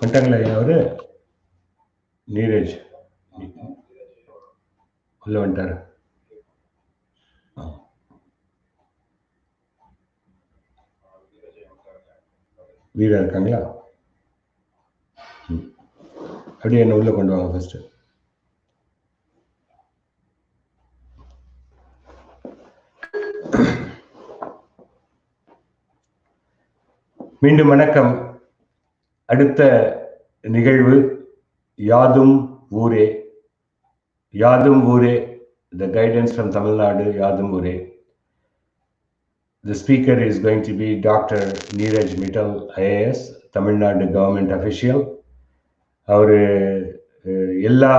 வந்துட்டாங்களா அவரு நீரஜ் உள்ள வந்துட்டாரு. வீரா இருக்காங்களா? அப்படியே என்ன உள்ள கொண்டு வாங்க ஃபர்ஸ்ட். மீண்டும் வணக்கம். அடுத்த நிகழ்வு யாதும் ஊரே. யாதும் ஊரே, the guidance from Tamil Nadu, Yadum Ure. The speaker is going to be Dr. Neeraj Mittal, IAS, Tamil Nadu government official. அவரு எல்லா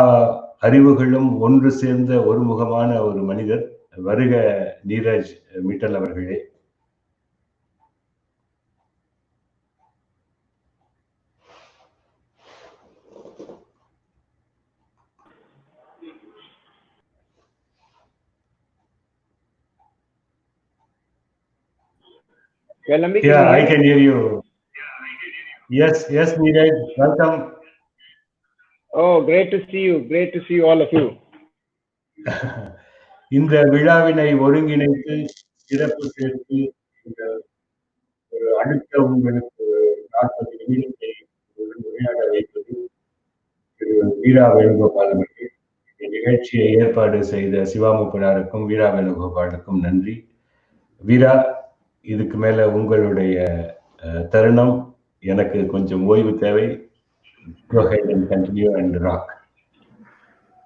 அறிவுகளும் ஒன்று சேர்ந்த ஒரு முகமான ஒரு மனிதர். வருக நீரஜ் மிட்டல் அவர்களே. Yeah, I can hear you. Yes, Neeraj, welcome. Oh, great to see you. Great to see all of you. இந்த விழாவினை ஒருங்கிணைத்து சிறப்பு சேர்த்து இந்த ஒரு அடுத்த உங்களுக்கு 40 நிமிடத்தை உரையாட வைப்பது திரு வீரா வேணுகோபால் அவர்கள். நிகழ்ச்சியை ஏற்பாடு செய்த சிவாமுப்பனாருக்கும் வீரா வேணுகோபாலுக்கும் நன்றி. வீரா, இதுக்கு மேல உங்களுடைய தருணம். எனக்கு கொஞ்சம் ஓய்வு தேவை. Go ahead and continue and rock.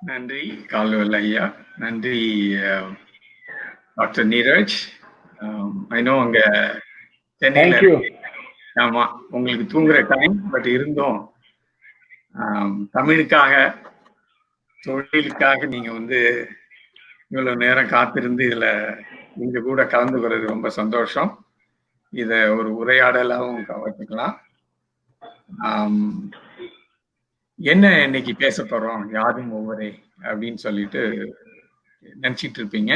நன்றி கால்வல் ஐயா. நன்றி டாக்டர் நீரஜ். ஐ நோ அங்க சென்னையில ஆமா உங்களுக்கு தூங்குற டைம், பட் இருந்தும் தமிழுக்காக தொழிலுக்காக நீங்க இவ்வளவு நேரம் காத்திருந்து இதுல நீங்க கூட கலந்துக்கிறது ரொம்ப சந்தோஷம். இத ஒரு உரையாடலாகவும் வச்சுக்கலாம். என்ன இன்னைக்கு பேச போறோம், யாதும் ஊரே அப்படின்னு சொல்லிட்டு நினைச்சிட்டு இருப்பீங்க.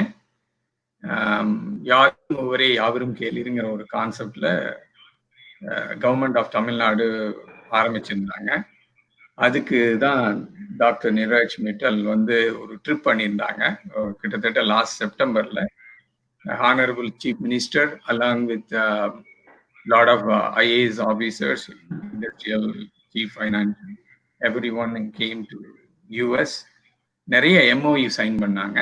யாதும் ஊரே யாவரும் கேளீருங்கிற ஒரு கான்செப்ட்ல கவர்மெண்ட் ஆஃப் தமிழ்நாடு ஆரம்பிச்சிருந்தாங்க. அதுக்கு தான் டாக்டர் நீரஜ் மிட்டல் ஒரு ட்ரிப் பண்ணியிருந்தாங்க. கிட்டத்தட்ட லாஸ்ட் செப்டம்பர்ல honourable chief minister along with lot of IAS officers, industrial chief finance, everyone came to US. நிறைய MOU சைன் பண்ணாங்க.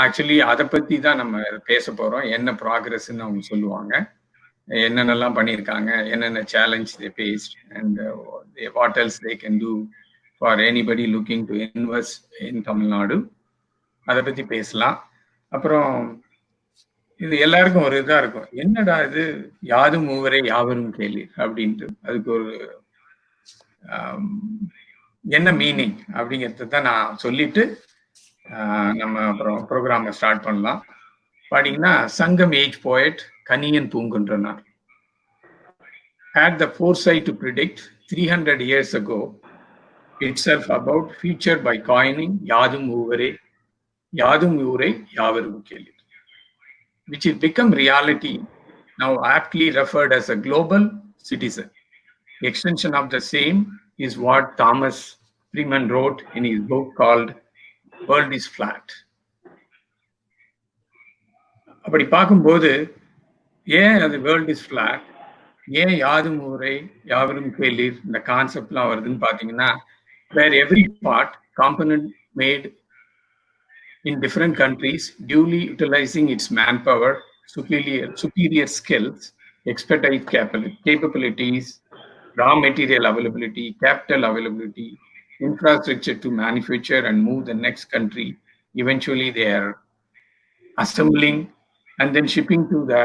ஆக்சுவலி அதை பத்தி தான் நம்ம பேச போறோம். என்ன ப்ராக்ரஸ்ன்னு அவங்க சொல்லுவாங்க, என்னென்னலாம் பண்ணியிருக்காங்க, என்னென்ன challenge they faced and what else they can do for anybody looking to invest in Tamil Nadu. அதை பத்தி பேசலாம். அப்புறம் இது எல்லாருக்கும் ஒரு இதா இருக்கும், என்னடா இது யாதும் ஊரே யாவரும் கேளீர் அப்படின்ட்டு. அதுக்கு ஒரு என்ன மீனிங் அப்படிங்கிறது தான் நான் சொல்லிட்டு நம்ம அப்புறம் ப்ரோக்ராமை ஸ்டார்ட் பண்ணலாம். பாத்தீங்கன்னா, Sangam age poet Kaniyan Poongundranar had the foresight to predict 300 years ago itself about future by coining யாதும் ஊரே யாவரும் கேளீர், which has become reality now, aptly referred as a global citizen. The extension of the same is what Thomas Freeman wrote in his book called World is Flat. அப்படி பார்க்கும்போது ஏன் அது world is flat, ஏன் யாதும் ஊரே யாவரும் கேளீர் இந்த கான்செப்ட்லாம் வருதுன்னு பார்த்தீங்கன்னா, where every part component made in different countries, duly utilizing its manpower, superior skills, expertise capabilities, raw material availability, capital availability, infrastructure to manufacture and move the next country. Eventually, they are assembling and then shipping to the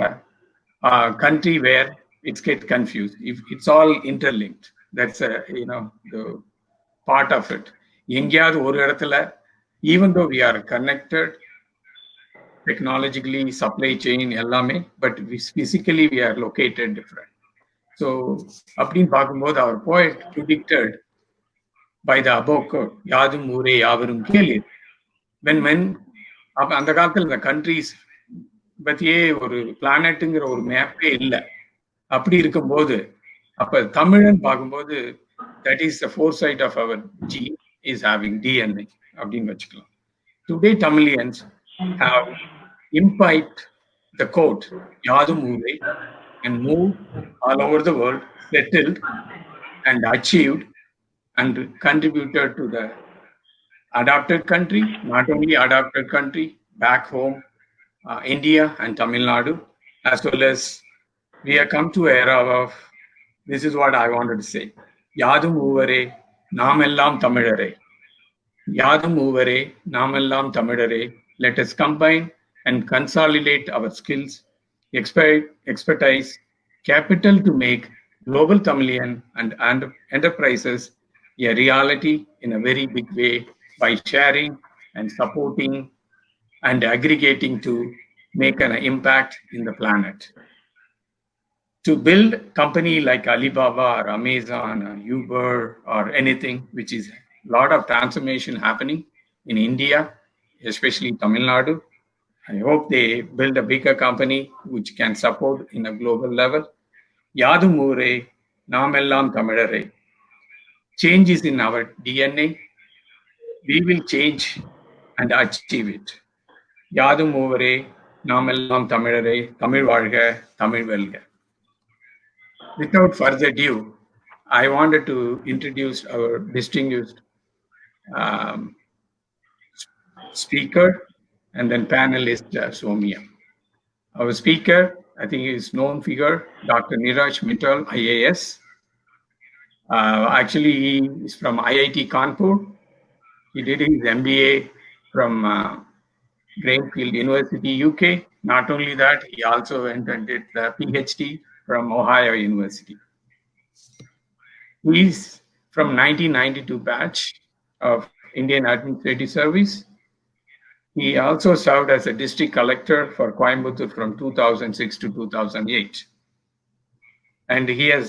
country where it's get confused. If it's all interlinked, that's the part of it. எங்கேயாவது ஒரு இடத்துல, even though we are connected technologically, supply chain எல்லாமே, but physically we are located different. So அப்படின்னு பார்க்கும்போது our poet predicted by the above quote, யாதும் ஊரே யாவரும் கேளீர். when அந்த காலத்துல இந்த கண்ட்ரிஸ் பத்தியே ஒரு பிளானட்டுங்கிற ஒரு மேப்பே இல்லை. அப்படி இருக்கும்போது அப்ப தமிழன் பார்க்கும்போது that is the foresight of our gene is having DNA அப்படின்னு வச்சுக்கலாம். Today Tamilians have imbibed the code யாதும் ஊரே and moved all over the world, settled and achieved and contributed to the adopted country, not only adopted country, back home, India and Tamil Nadu, as well as we have come to an era of, this is what I wanted to say, யாதும் ஊவரே நாமெல்லாம் தமிழரே. யாதும் ஊவரே நாமெல்லாம் தமிழரே. Let us combine and consolidate our skills, expertise, capital to make global Tamilian and enterprises a reality in a very big way by sharing and supporting and aggregating to make an impact in the planet. To build a company like Alibaba or Amazon or Uber or anything, which is a lot of transformation happening in India, especially Tamil Nadu. I hope they build a bigger company which can support in a global level. Yadum Ure, Namellam Tamilare. Change is in our DNA. We will change and achieve it. Yadum Ure, Namellam Tamilare, Tamil Varga, Tamil Velga. Without further ado, I wanted to introduce our distinguished speaker and then panelist Somia. Our speaker, I think is known figure, Dr. Niraj Mittal, IAS. Actually, he is from IIT Kanpur. He did his MBA from Greenfield University, UK. Not only that, he also went and did the PhD from Ohio University. He's from 1992 batch of Indian Administrative Service. He also served as a district collector for Coimbatore from 2006 to 2008. And he has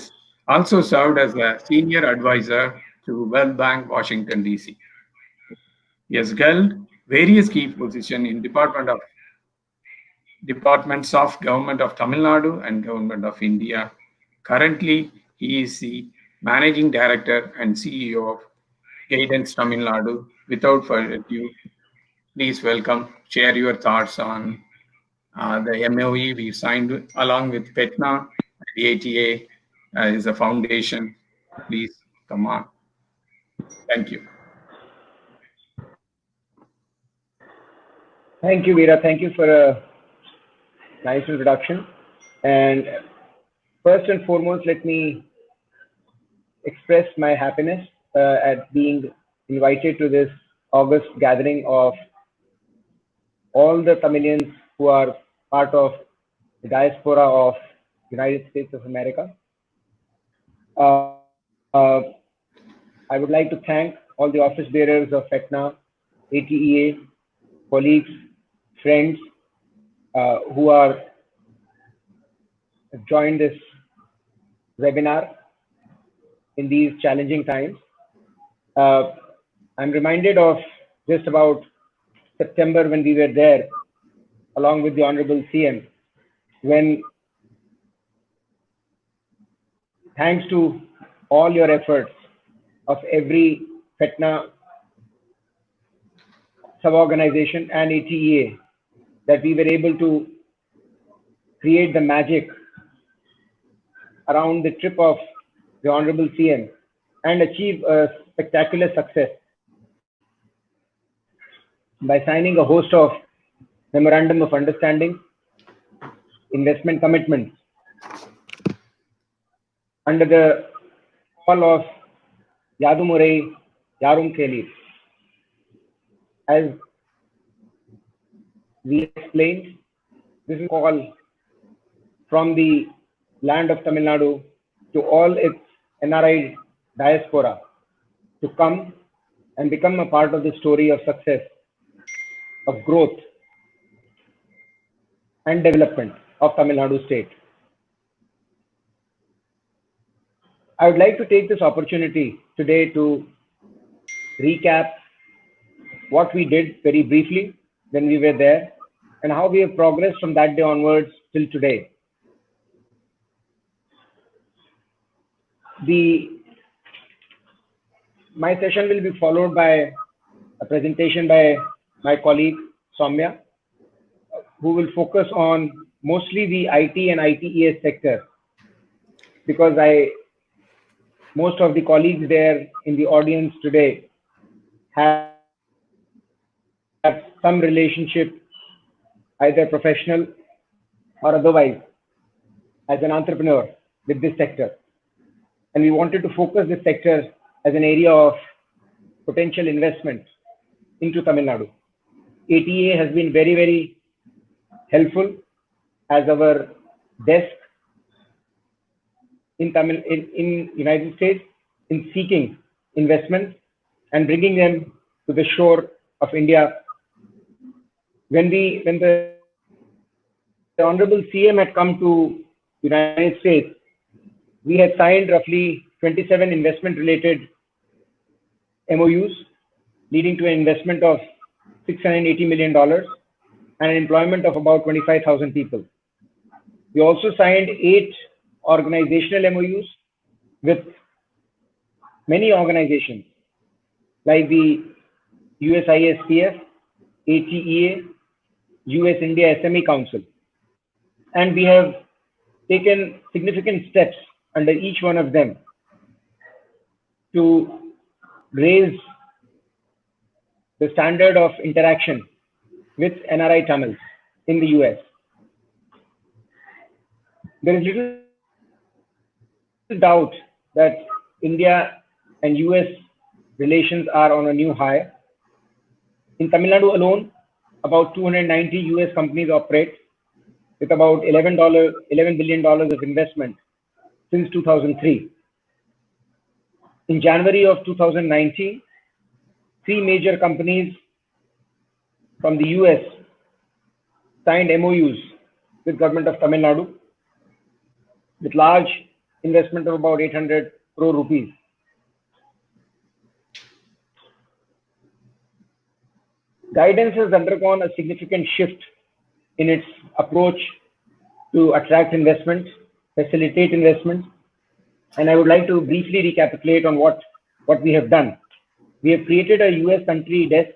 also served as a senior advisor to World Bank, Washington, D.C. He has held various key positions in departments of Government of Tamil Nadu and Government of India. Currently, he is the Managing Director and CEO of Guidance Tamil Nadu. Without further ado, please welcome, share your thoughts on the MOE we signed along with PETNA, the ATA is a foundation. Please come on. Thank you. Thank you, Veera. Thank you for a nice introduction. And first and foremost, let me express my happiness at being invited to this August gathering of all the Tamilians who are part of the diaspora of United States of America. I would like to thank all the office bearers of PETNA, ATEA, colleagues, friends who are joined this webinar in these challenging times. I'm reminded of just about September when we were there along with the Honorable CM, when thanks to all your efforts of every PETNA sub-organization and ATEA, that we were able to create the magic around the trip of the Honorable CM and achieve a spectacular success by signing a host of Memorandum of Understanding, investment commitments under the call of Yadum Ure, Yarum Kelir. As we explained, this is a call from the land of Tamil Nadu to all its NRI diaspora to come and become a part of the story of success, of growth and development of Tamil Nadu state. I would like to take this opportunity today to recap what we did very briefly when we were there and how we have progressed from that day onwards till today. My session will be followed by a presentation by my colleague Soumya, who will focus on mostly the IT and ITES sector, because most of the colleagues there in the audience today have some relationship, either professional or otherwise, as an entrepreneur with this sector. And we wanted to focus this sector as an area of potential investment into Tamil Nadu. ATA has been very, very helpful as our desk in United States in seeking investments and bringing them to the shore of India. When the Honorable CM had come to United States, we had signed roughly 27 investment-related MOUs, leading to an investment of $680 million and an employment of about 25,000 people. We also signed 8 organizational MOUs with many organizations like the USISPF, ATEA, US India SME Council. And we have taken significant steps under each one of them to raise the standard of interaction with NRI Tamils in the US. There is little doubt that India and US relations are on a new high. In Tamil Nadu alone, about 290 US companies operate with about $11 billion of investment since 2003. In January of 2019, 3 major companies from the US signed MOUs with government of Tamil Nadu with large investment of about 800 crore rupees. Guidance has undergone a significant shift in its approach to attract investment, facilitate investment, and I would like to briefly recapitulate on what we have done. We have created a US country desk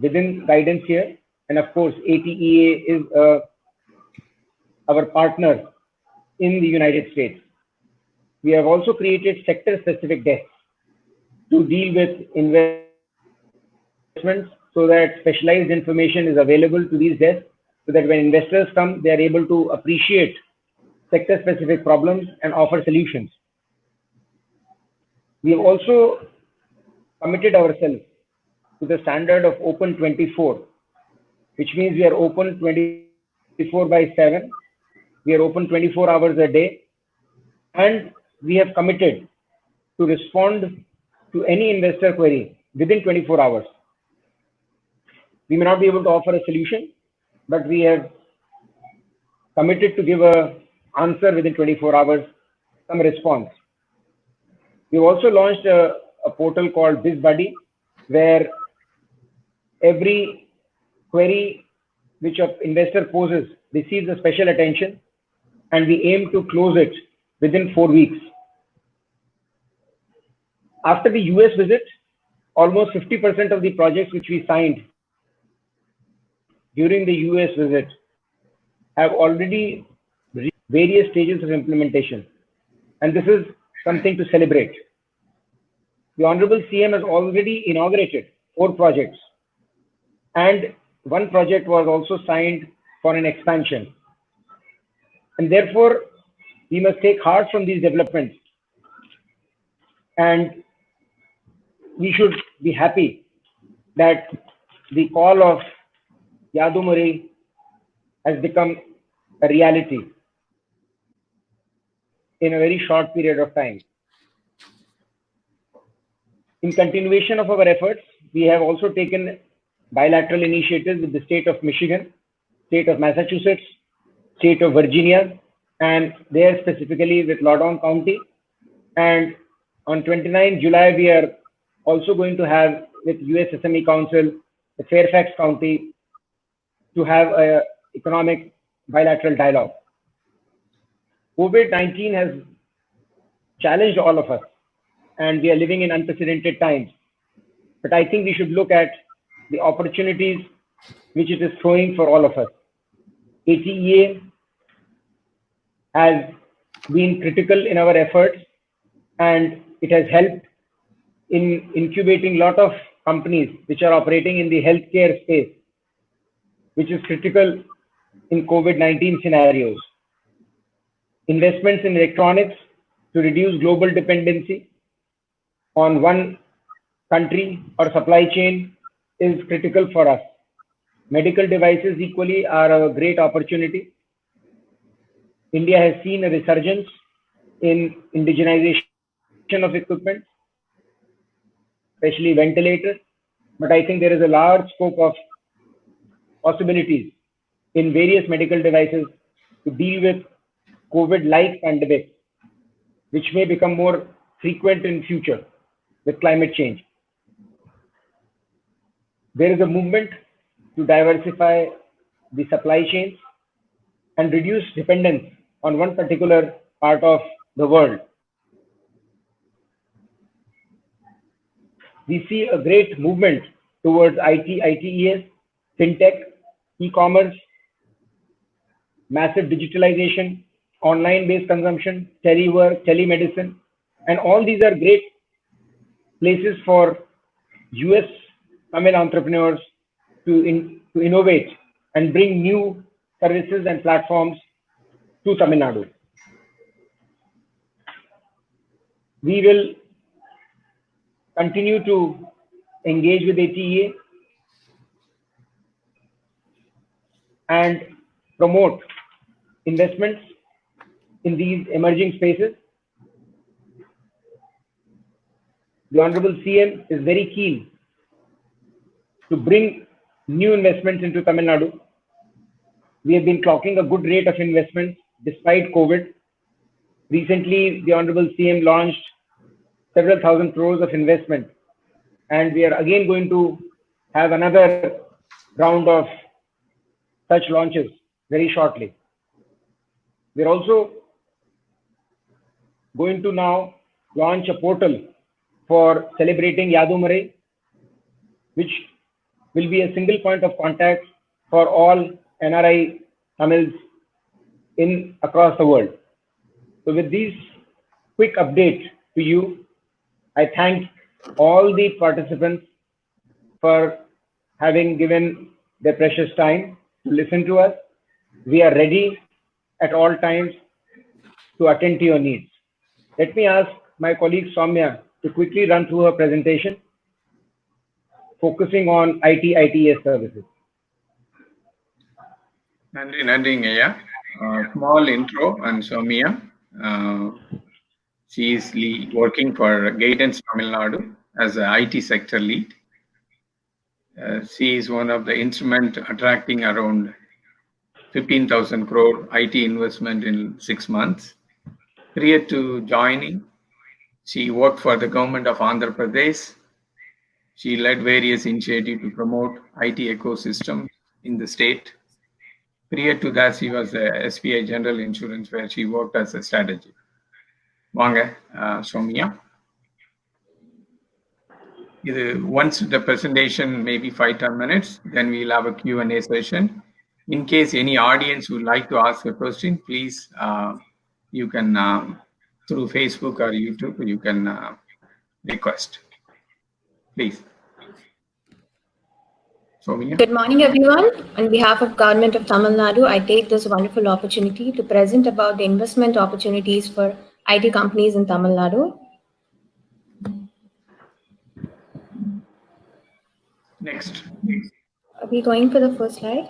within Guidance here, and of course ATEA is our partner in the United States. We have also created sector-specific desks to deal with investments so that specialized information is available to these desks, so that when investors come, they are able to appreciate sector-specific problems and offer solutions. We have also committed ourselves to the standard of Open 24, which means we are open 24/7. We are open 24 hours a day, and we have committed to respond to any investor query within 24 hours. We may not be able to offer a solution, but we have committed to give an answer within 24 hours, some response. We've also launched a portal called BizBuddy, where every query which an investor poses receives a special attention, and we aim to close it within 4 weeks. After the US visit, almost 50% of the projects which we signed during the US visit have already reached various stages of implementation. And this is something to celebrate. The Honorable CM has already inaugurated 4 projects, and 1 project was also signed for an expansion. And therefore, we must take heart from these developments, and we should be happy that the call of Yadumuri has become a reality in a very short period of time. In continuation of our efforts, we have also taken bilateral initiatives with the state of Michigan, state of Massachusetts, state of Virginia, and there specifically with Loudoun County. And on 29 July, we are also going to have with US SME Council, the Fairfax County, to have an economic bilateral dialogue. COVID-19 has challenged all of us, and we are living in unprecedented times. But I think we should look at the opportunities which it is throwing for all of us. ATEA has been critical in our efforts, and it has helped in incubating a lot of companies which are operating in the healthcare space, which is critical in COVID-19 scenarios. Investments in electronics to reduce global dependency on one country or supply chain is critical for us. Medical devices equally are a great opportunity. India has seen a resurgence in indigenization of equipment, especially ventilators, but I think there is a large scope of possibilities in various medical devices to deal with COVID-like pandemics, which may become more frequent in future with climate change. There is a movement to diversify the supply chains and reduce dependence on one particular part of the world. We see a great movement towards ITES, fintech, e-commerce, massive digitalization, online-based consumption, telework, telemedicine, and all these are great places for US Tamil entrepreneurs to innovate and bring new services and platforms to Tamil Nadu. We will continue to engage with ATEA and promote investments in these emerging spaces. The Honorable CM is very keen to bring new investments into Tamil Nadu. We have been clocking a good rate of investments despite COVID. Recently, the Honorable CM launched several thousand crores of investment, and we are again going to have another round of such launches very shortly. We're also going to now launch a portal for celebrating Yadumarai, which will be a single point of contact for all NRI Tamils across the world. So with these quick updates to you, I thank all the participants for having given their precious time to listen to us. We are ready at all times to attend to your needs. Let me ask my colleague Soumya to quickly run through her presentation, focusing on ITES services. Nandri, small intro on Soumya. She is working for Guidance Tamil Nadu as an IT sector lead. She is one of the instrument attracting around 15,000 crore IT investment in 6 months. Prior to joining, she worked for the government of Andhra Pradesh. She led various initiatives to promote IT ecosystem in the state. Prior to that, she was the SBI General Insurance, where she worked as a strategy. Vanga, Soumya. Once the presentation, maybe 5-10 minutes, then we'll have a Q&A session. In case any audience would like to ask a question, please, you can, through Facebook or YouTube, you can request. Please. Soumya. Good morning, everyone. On behalf of Government of Tamil Nadu, I take this wonderful opportunity to present about the investment opportunities for IT companies in Tamil Nadu. Next. Are we going for the first slide?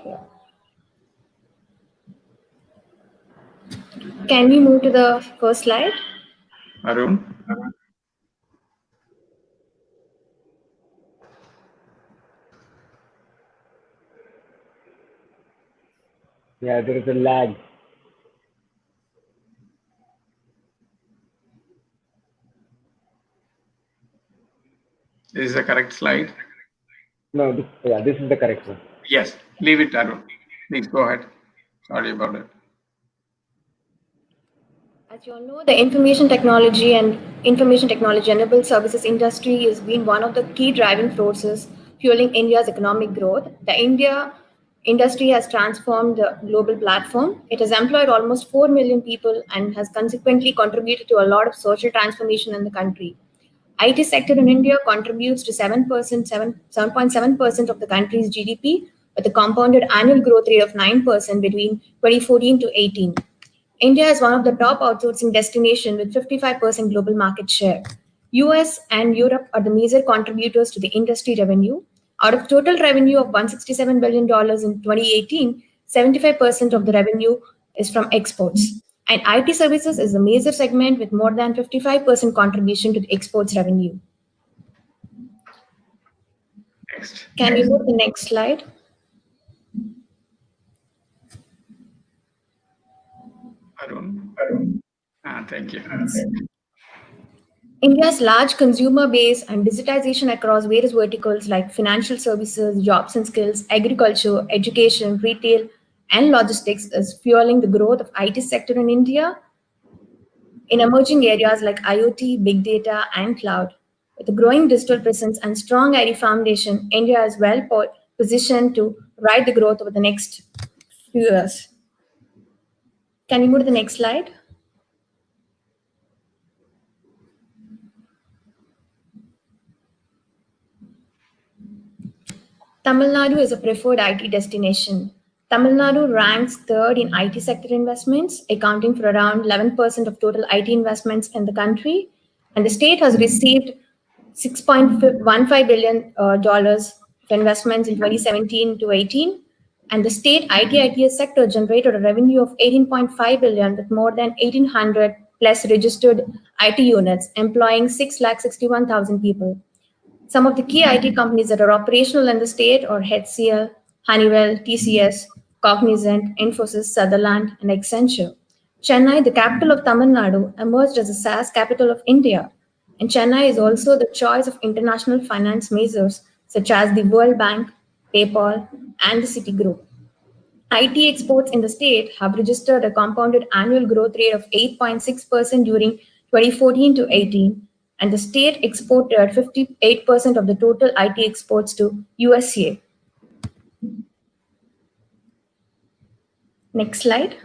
Can we move to the first slide? Arun. Yeah, there is a lag. This is the correct slide? No, this is the correct one. Yes, leave it, Arun. Please go ahead. Sorry about it. As you all know, the information technology enabled services industry has been one of the key driving forces fueling India's economic growth. The India industry has transformed the global platform. It has employed almost 4 million people and has consequently contributed to a lot of social transformation in the country. IT sector in India contributes to 7.7% of the country's GDP, with a compounded annual growth rate of 9% between 2014 to 18. India is one of the top outsourcing destinations with 55% global market share. US and Europe are the major contributors to the industry revenue. Out of total revenue of $167 billion in 2018, 75% of the revenue is from exports. And IT services is a major segment with more than 55% contribution to the exports revenue. Next. Can we move to the next slide? Arun. Thank you. India's large consumer base and digitization across various verticals like financial services, jobs and skills, agriculture, education, retail, and logistics is fueling the growth of IT sector in India in emerging areas like IoT, big data, and cloud. With a growing digital presence and strong IT foundation, India is well positioned to ride the growth over the next few years. Can we move to the next slide? Tamil Nadu is a preferred IT destination. Tamil Nadu ranks third in IT sector investments, accounting for around 11% of total IT investments in the country. And the state has received $6.15 billion of investments in 2017 to 18. And the state IT/ITES sector generated a revenue of 18.5 billion with more than 1,800 plus registered IT units, employing 661,000 people. Some of the key IT companies that are operational in the state are HCL, Honeywell, TCS, Cognizant, Infosys, Sutherland, and Accenture. Chennai, the capital of Tamil Nadu, emerged as a SaaS capital of India. And Chennai is also the choice of international finance majors such as the World Bank, PayPal, and the Citigroup. IT exports in the state have registered a compounded annual growth rate of 8.6% during 2014 to 18. And the state exported 58% of the total IT exports to USA. Next slide.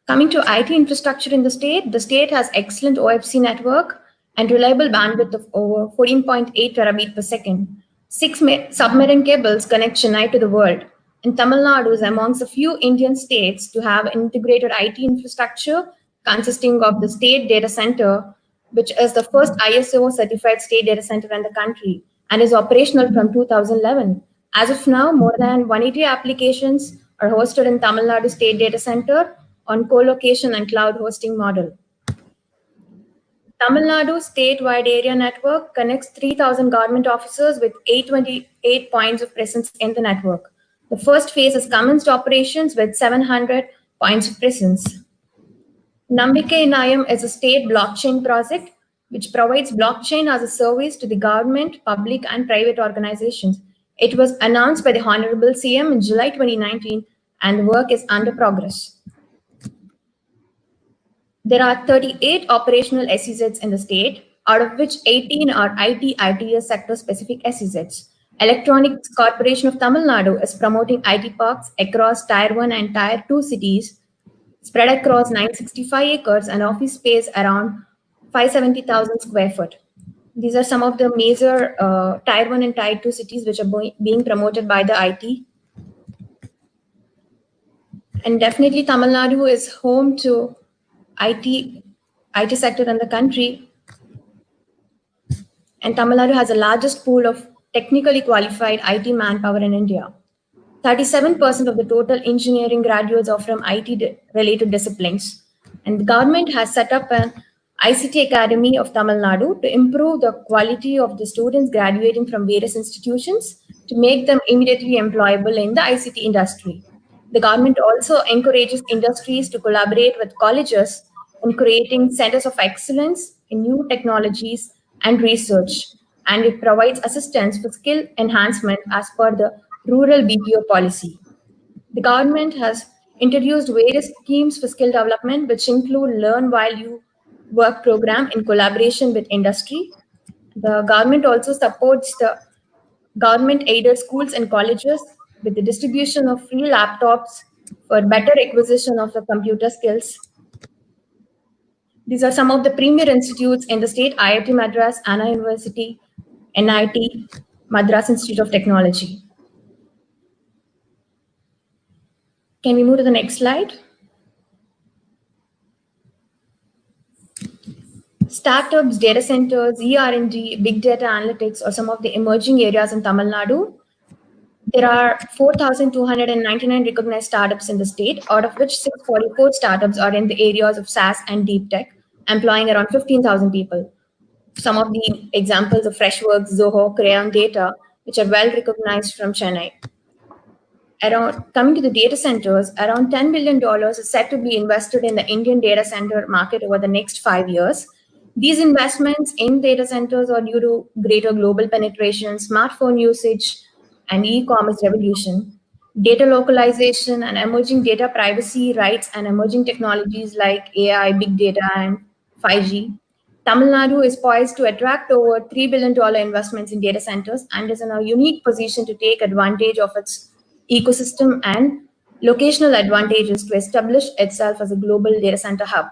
Coming to IT infrastructure in the state has excellent OFC network and reliable bandwidth of over 14.8 terabit per second. 6 submarine cables connect Chennai to the world. And Tamil Nadu is amongst a few Indian states to have an integrated IT infrastructure consisting of the state data center, which is the first ISO certified state data center in the country and is operational from 2011. As of now, more than 180 applications are hosted in Tamil Nadu State Data Center on co-location and cloud hosting model. Tamil Nadu statewide area network connects 3,000 government offices with 828 points of presence in the network. The first phase has commenced operations with 700 points of presence. Nambike Nayam is a state blockchain project which provides blockchain as a service to the government, public, and private organizations. It was announced by the Honorable CM in July 2019, and the work is under progress. There are 38 operational SEZs in the state, out of which 18 are IT/ITES sector-specific SEZs. Electronics Corporation of Tamil Nadu is promoting IT parks across Tier 1 and Tier 2 cities, spread across 965 acres and office space around 570,000 square foot. These are some of the major Tier 1 and Tier 2 cities which are being promoted by the IT. And definitely Tamil Nadu is home to IT sector in the country. And Tamil Nadu has the largest pool of technically qualified IT manpower in India. 37% of the total engineering graduates are from IT-related disciplines. And the government has set up an ICT Academy of Tamil Nadu to improve the quality of the students graduating from various institutions to make them immediately employable in the ICT industry. The government also encourages industries to collaborate with colleges in creating centers of excellence in new technologies and research. And it provides assistance for skill enhancement as per the rural BPO policy. The government has introduced various schemes for skill development, which include Learn While You Work program in collaboration with industry. The government also supports the government-aided schools and colleges with the distribution of free laptops for better acquisition of the computer skills. These are some of the premier institutes in the state: IIT Madras, Anna University, NIT, Madras Institute of Technology. Can we move to the next slide? Startups, data centers, ER&D, big data analytics are some of the emerging areas in Tamil Nadu. There are 4,299 recognized startups in the state, out of which 644 startups are in the areas of SaaS and deep tech, employing around 15,000 people. Some of the examples of Freshworks, Zoho, Crayon Data, which are well recognized from Chennai. Coming to the data centers, around $10 billion is set to be invested in the Indian data center market over the next 5 years. These investments in data centers are due to greater global penetration, smartphone usage, and e-commerce revolution, data localization and emerging data privacy rights, and emerging technologies like AI, big data, and 5G. Tamil Nadu is poised to attract over $3 billion investments in data centers and is in a unique position to take advantage of its ecosystem and locational advantages to establish itself as a global data center hub.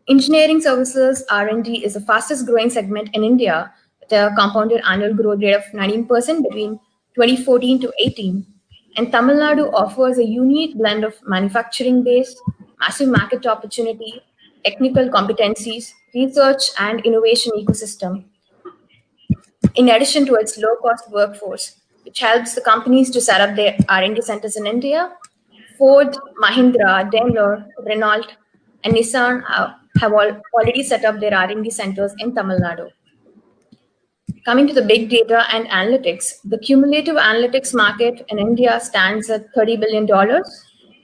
Engineering services R&D is the fastest growing segment in India, with a compounded annual growth rate of 19% between 2014 to 18. And Tamil Nadu offers a unique blend of manufacturing-based, massive market opportunity, technical competencies, research and innovation ecosystem, in addition to its low-cost workforce, which helps the companies to set up their R&D centers in India. Ford, Mahindra, Daimler, Renault, and Nissan have already set up their R&D centers in Tamil Nadu. Coming to the big data and analytics, the cumulative analytics market in India stands at $30 billion,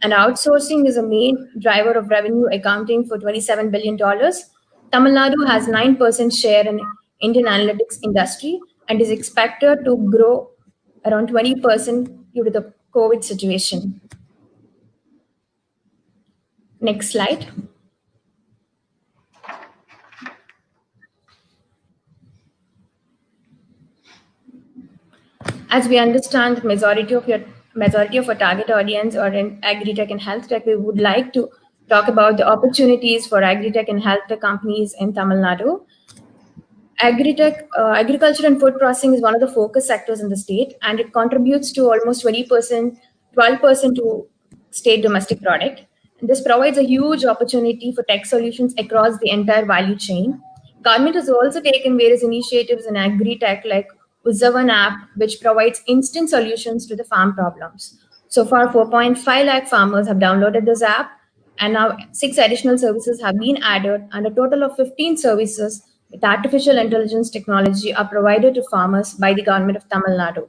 and outsourcing is a main driver of revenue, accounting for $27 billion. Tamil Nadu has 9% share in Indian analytics industry and is expected to grow around 20% due to the COVID situation. Next slide. As we understand, the majority of our target audience are in agri-tech and health tech, we would like to talk about the opportunities for agri-tech and health tech companies in Tamil Nadu. Agri-tech, agriculture and food processing is one of the focus sectors in the state, and it contributes to almost 12% to state domestic product. And this provides a huge opportunity for tech solutions across the entire value chain. Government has also taken various initiatives in agri-tech like Uzzavan app, which provides instant solutions to the farm problems. So far, 4.5 lakh farmers have downloaded this app, and now 6 additional services have been added, and a total of 15 services with artificial intelligence technology are provided to farmers by the government of Tamil Nadu.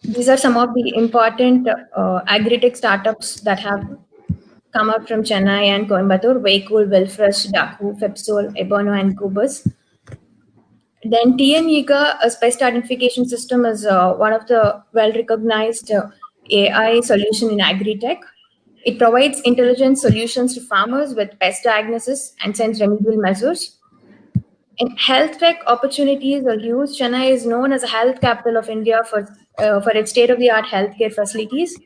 These are some of the important agri-tech startups that have come out from Chennai and Coimbatore: Waycool, Willfresh, Daku, Fepsol, Ebono, and Kubus. Then TNEGA, a pest identification system, is one of the well-recognized AI solution in agri-tech. It provides intelligent solutions to farmers with pest diagnosis and sends remedial measures. In health tech, opportunities are huge. Chennai is known as a health capital of India for its state-of-the-art healthcare facilities.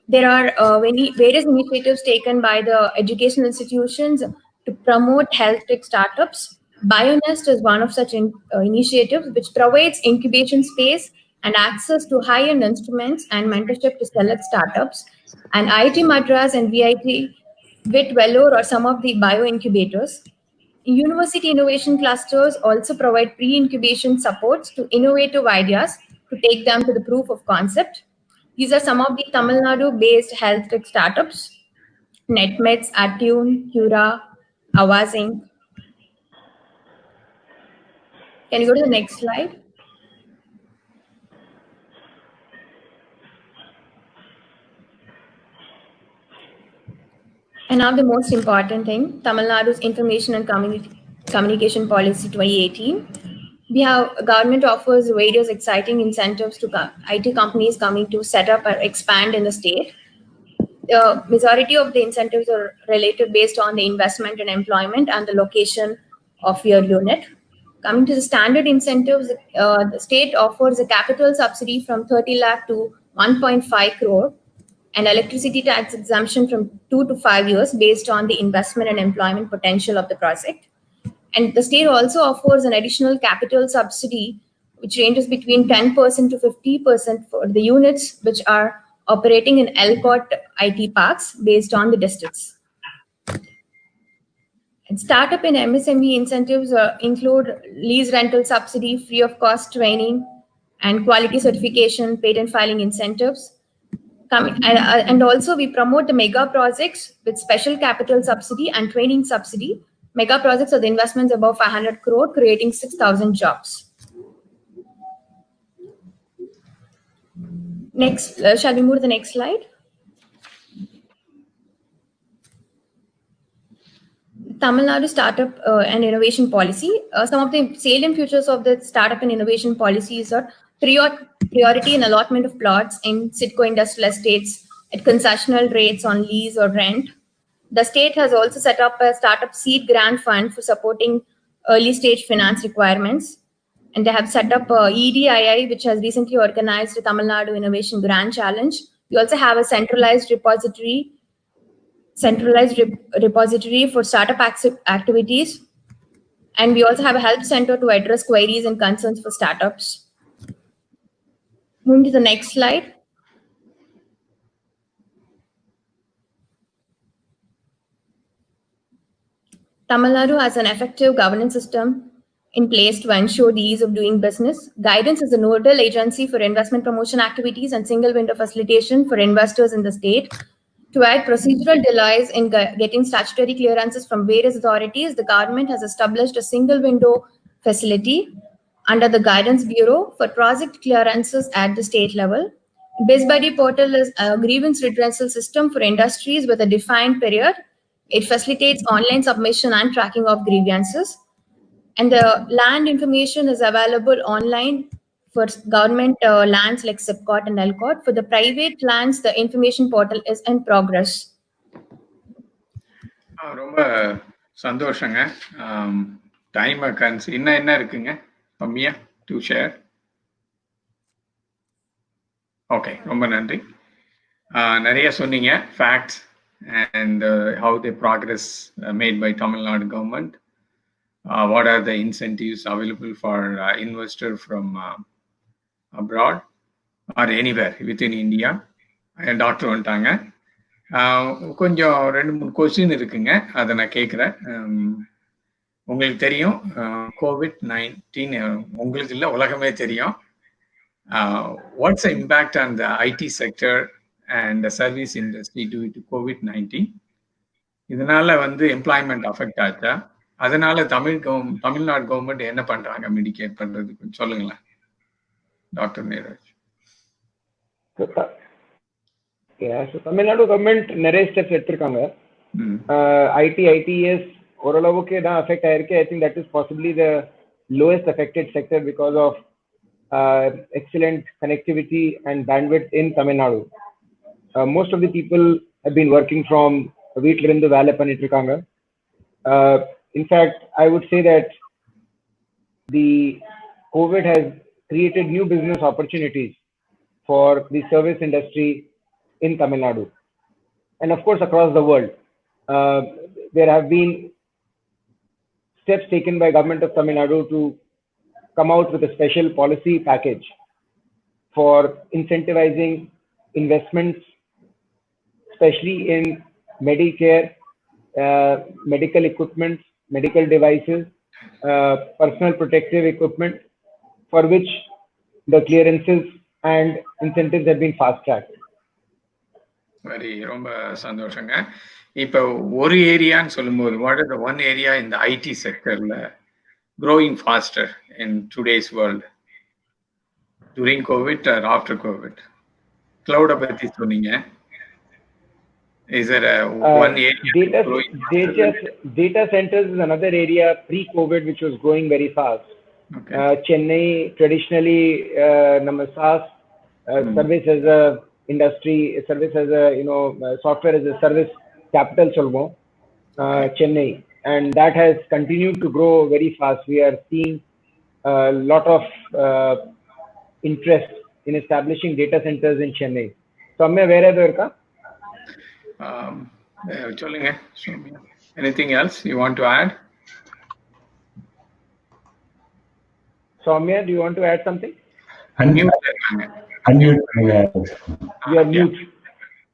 There are various initiatives taken by the educational institutions to promote health tech startups. BioNest is one of such initiatives, which provides incubation space and access to high-end instruments and mentorship to select startups. And IIT Madras and VIT WIT Vellore are some of the bio-incubators. University innovation clusters also provide pre-incubation supports to innovative ideas to take them to the proof of concept. These are some of the Tamil Nadu-based health tech startups: NetMeds, Attune, Cura, Avaz Inc. Can you go to the next slide? And now the most important thing, Tamil Nadu's Information and Communication Policy 2018. Government offers various exciting incentives to IT companies coming to set up or expand in the state. The majority of the incentives are related based on the investment and employment and the location of your unit. Coming to the standard incentives, the state offers a capital subsidy from 30 lakh to 1.5 crore and electricity tax exemption from 2 to 5 years based on the investment and employment potential of the project. And the state also offers an additional capital subsidy, which ranges between 10% to 50% for the units which are operating in ELCOT IT parks based on the districts. And startup and MSME incentives include lease rental subsidy, free of cost training, and quality certification, patent filing incentives. And also we promote the mega projects with special capital subsidy and training subsidy. Mega projects are the investments above 500 crore, creating 6,000 jobs. Next, shall we move to the next slide? Tamil Nadu Startup and Innovation Policy. Some of the salient features of the Startup and Innovation Policies are priority in allotment of plots in SIDCO industrial estates at concessional rates on lease or rent. The state has also set up a Startup Seed Grant Fund for supporting early stage finance requirements. And they have set up EDII, which has recently organized the Tamil Nadu Innovation Grand Challenge. We also have a centralized repository for startup activities. And we also have a help center to address queries and concerns for startups. Moving to the next slide. Tamil Nadu has an effective governance system in place to ensure the ease of doing business. Guidance is a nodal agency for investment promotion activities and single window facilitation for investors in the state. To add procedural delays in getting statutory clearances from various authorities, the government has established a single window facility under the Guidance Bureau for project clearances at the state level. BizBuddy portal is a grievance redressal system for industries with a defined period. It facilitates online submission and tracking of grievances. And the land information is available online for government lands like SIPCOT and ELCOT. For the private lands, the information portal is in progress. ரொம்ப சந்தோஷங்க. Time என்ன இருக்குங்க கம்மியா to share? Okay, ரொம்ப நன்றி. நிறைய சொன்னீங்க facts and how the progress made by Tamil Nadu government. What are the incentives available for investor from abroad or anywhere within India? Doctor வந்துட்டாங்க. கொஞ்சம் 2-3 கொஸ்டின் இருக்குங்க, அதை நான் கேட்குறேன். உங்களுக்கு தெரியும் COVID-19 உங்களுக்கு இல்லை, உலகமே தெரியும். What's the impact on the IT sector and the service industry due to COVID-19? இதனால எம்ப்ளாய்மெண்ட் அஃபெக்ட் ஆச்சா? அதனால தமிழ்நாடு கவர்மெண்ட் என்ன பண்றாங்க மிடிகேட் பண்றதுக்கு சொல்லுங்களேன் doctor Neeraj. So Tamil Nadu government நிறைய ஸ்டெப்ஸ் எடுத்திருக்காங்க. ITES ஓரளவுக்கு தான் அஃபெக்ட் ஆயிருக்கு. I think that is possibly the lowest affected sector because of excellent connectivity and bandwidth in Tamil Nadu. Most of the people have been working from வீட்டில இருந்து வேலை பண்ணிட்டு இருக்காங்க. In fact, I would say that the COVID has created new business opportunities for the service industry in Tamil Nadu and of course across the world. There have been steps taken by government of Tamil Nadu to come out with a special policy package for incentivizing investments, especially in Medicare, medical equipment, medical devices, personal protective equipment, for which the clearances and incentives have been fast-tracked. Very ரொம்ப சந்தோஷங்க. இப்போ ஒரு ஏரியான்னு சொல்லும்போது what is the one area in the IT sectorல growing faster in today's world during COVID or after COVID? Cloud பத்தி சொன்னீங்க. Is there one area? Data centers is another area pre-COVID which was growing very fast. Okay. Chennai traditionally, nama SaaS, service as a industry, service as a, software as a service capital solvo, Chennai. And that has continued to grow very fast. We are seeing a lot of interest in establishing data centers in Chennai. Soumya, where are சொல்லுங்க Soumya. Anything else you want to add? Soumya, do you want to add something? Unmute. You are mute.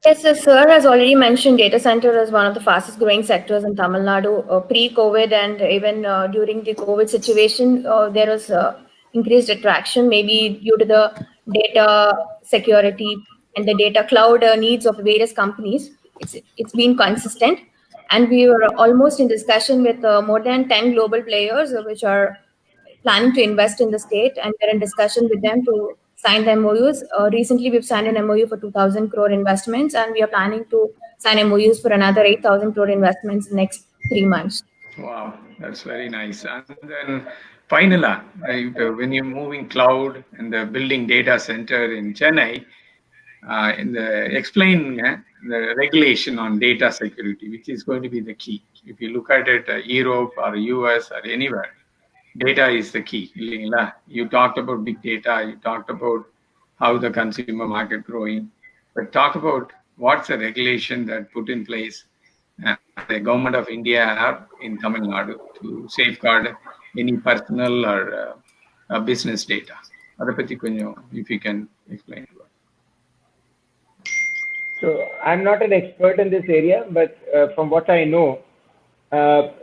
Yes, sir has already mentioned data center as one of the fastest growing sectors in Tamil Nadu pre-COVID, and even during the COVID situation, there was increased attraction, maybe due to the data security and the data cloud needs of various companies. It's been consistent, and we were almost in discussion with more than 10 global players which are planning to invest in the state, and we're in discussion with them to sign the MOUs. Recently, we've signed an MOU for 2,000 crore investments, and we are planning to sign MOUs for another 8,000 crore investments in the next 3 months. Wow, that's very nice. And then finally, when you're moving cloud and the building data center in Chennai, explain the regulation on data security, which is going to be the key. If you look at it, Europe or US or anywhere, data is the key. You talked about big data, you talked about how the consumer market growing, but talk about what's the regulation that put in place the government of India have in Tamil Nadu to safeguard any personal or business data. If you can explain to us. So I'm not an expert in this area, but from what I know,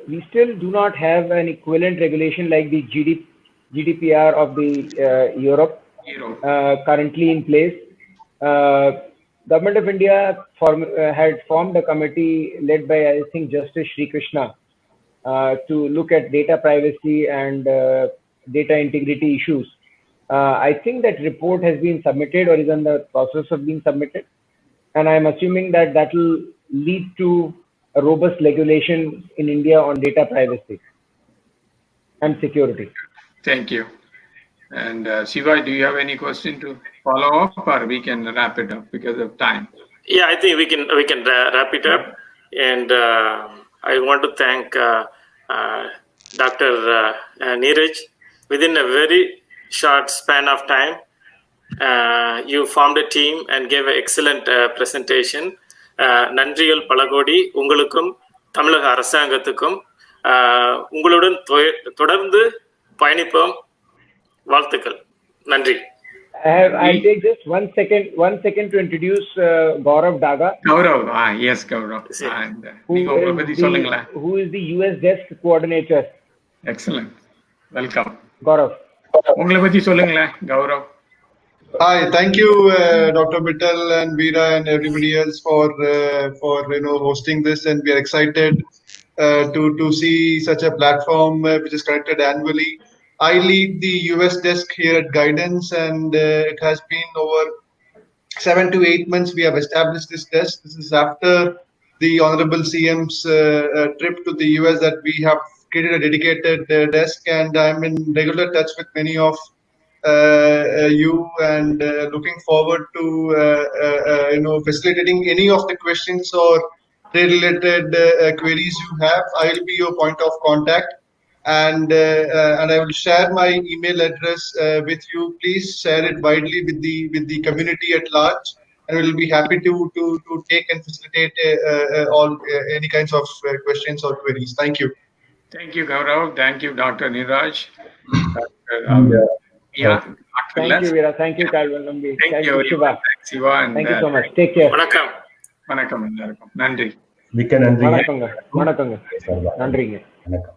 we still do not have an equivalent regulation like the GDPR of the Europe currently in place. Government of India had formed a committee led by, I think, Justice Sri Krishna to look at data privacy and data integrity issues. I think that report has been submitted or is in the process of being submitted, and I'm assuming that that will lead to a robust regulation in India on data privacy and security. Thank you. And Shiva, do you have any question to follow up, or we can wrap it up because of time? Yeah, I think we can wrap it up. And I want to thank Dr. Neeraj. Within a very short span of time, you formed a team and gave an excellent presentation. நன்றிகள் பலகோடி உங்களுக்கும் தமிழக அரசாங்கத்துக்கும். உங்களுடன் தொடர்ந்து பயணிப்போம். வாழ்த்துக்கள். நன்றி. I'll take just one second to introduce Gaurav Daga. Gaurav, yes, Gaurav. And who is the US desk coordinator. Excellent. Welcome. Gaurav. உங்களை பத்தி சொல்லுங்களேன் Gaurav. Hi, thank you, Dr. Mittal and Veera and everybody else for hosting this, and we are excited to see such a platform which is connected annually. I lead the US desk here at Guidance, and it has been over 7 to 8 months we have established this desk. This is after the Honorable CM's trip to the US that we have created a dedicated desk, and I'm in regular touch with many of you, and looking forward to facilitating any of the questions or related queries you have. I will be your point of contact, and I will share my email address with you. Please share it widely with the community at large, and we will be happy to take and facilitate all any kinds of questions or queries. Thank you. Thank you, Gaurav. Thank you, Dr. Neeraj. Thank you, Veera. Thank you, Calvin. Thank you, Shiva. Shiva, and thank you so much. Take care. வணக்கம். வணக்கம் எல்லாருக்கும். நன்றி. மிக்க நன்றி. வணக்கங்க. நன்றிங்க. வணக்கம்.